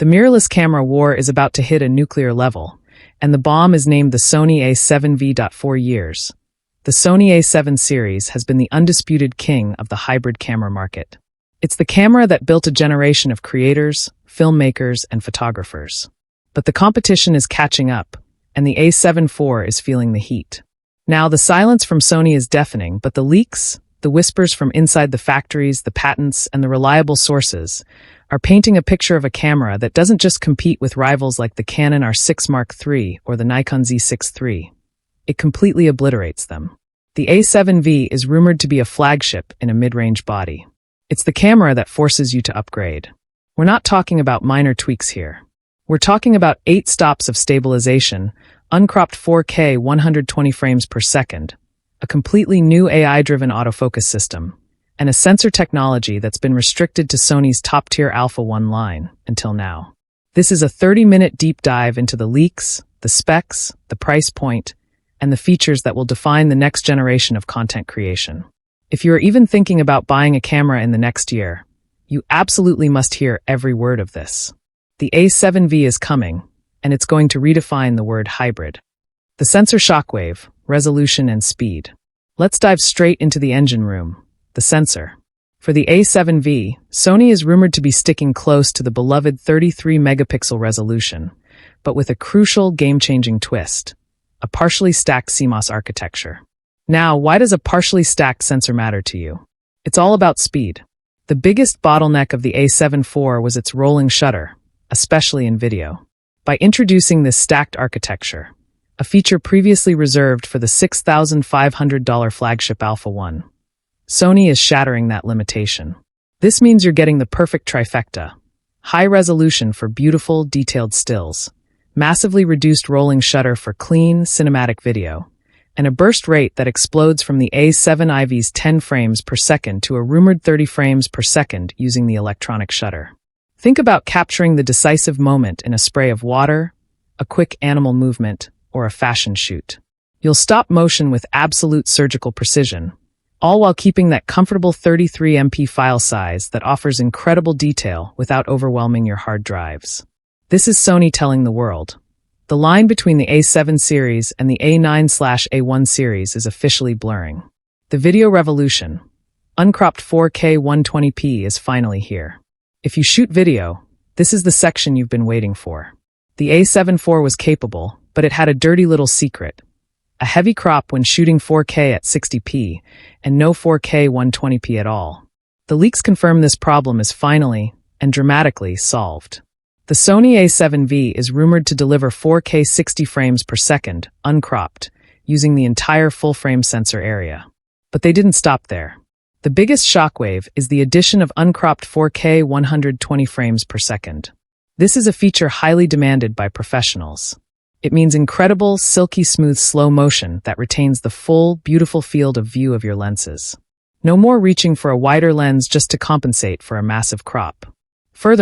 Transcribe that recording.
The mirrorless camera war is about to hit a nuclear level, and the bomb is named the Sony A7 V. For years, the Sony A7 series has been the undisputed king of the hybrid camera market. It's the camera that built a generation of creators, filmmakers, and photographers. But the competition is catching up, and the A7 IV is feeling the heat. Now, the silence from Sony is deafening, but the leaks, the whispers from inside the factories, the patents, and the reliable sources are painting a picture of a camera that doesn't just compete with rivals like the Canon R6 Mark III or the Nikon Z6 III. It completely obliterates them. The A7 V is rumored to be a flagship in a mid-range body. It's the camera that forces you to upgrade. We're not talking about minor tweaks here. We're talking about 8 stops of stabilization, uncropped 4K 120 frames per second, a completely new AI-driven autofocus system, and a sensor technology that's been restricted to Sony's top-tier Alpha 1 line until now. This is a 30-minute deep dive into the leaks, the specs, the price point, and the features that will define the next generation of content creation. If you are even thinking about buying a camera in the next year, you absolutely must hear every word of this. The A7 V is coming, and it's going to redefine the word hybrid. The sensor shockwave, resolution, and speed. Let's dive straight into the engine room. The sensor. For the A7 V, Sony is rumored to be sticking close to the beloved 33-megapixel resolution, but with a crucial game-changing twist: a partially stacked CMOS architecture. Now, why does a partially stacked sensor matter to you? It's all about speed. The biggest bottleneck of the A7 IV was its rolling shutter, especially in video. By introducing this stacked architecture, a feature previously reserved for the $6,500 flagship Alpha 1, Sony is shattering that limitation. This means you're getting the perfect trifecta: high resolution for beautiful, detailed stills, massively reduced rolling shutter for clean, cinematic video, and a burst rate that explodes from the A7 IV's 10 frames per second to a rumored 30 frames per second using the electronic shutter. Think about capturing the decisive moment in a spray of water, a quick animal movement, or a fashion shoot. You'll stop motion with absolute surgical precision, all while keeping that comfortable 33 MP file size that offers incredible detail without overwhelming your hard drives. This is Sony telling the world: the line between the A7 series and the A9/A1 series is officially blurring. The video revolution, uncropped 4K 120p, is finally here. If you shoot video, this is the section you've been waiting for. The A7 IV was capable, but it had a dirty little secret: a heavy crop when shooting 4K at 60p, and no 4K 120p at all. The leaks confirm this problem is finally, and dramatically, solved. The Sony A7 V is rumored to deliver 4K 60 frames per second, uncropped, using the entire full-frame sensor area. But they didn't stop there. The biggest shockwave is the addition of uncropped 4K 120 frames per second. This is a feature highly demanded by professionals. It means incredible, silky smooth slow motion that retains the full, beautiful field of view of your lenses. No more reaching for a wider lens just to compensate for a massive crop. Furthermore,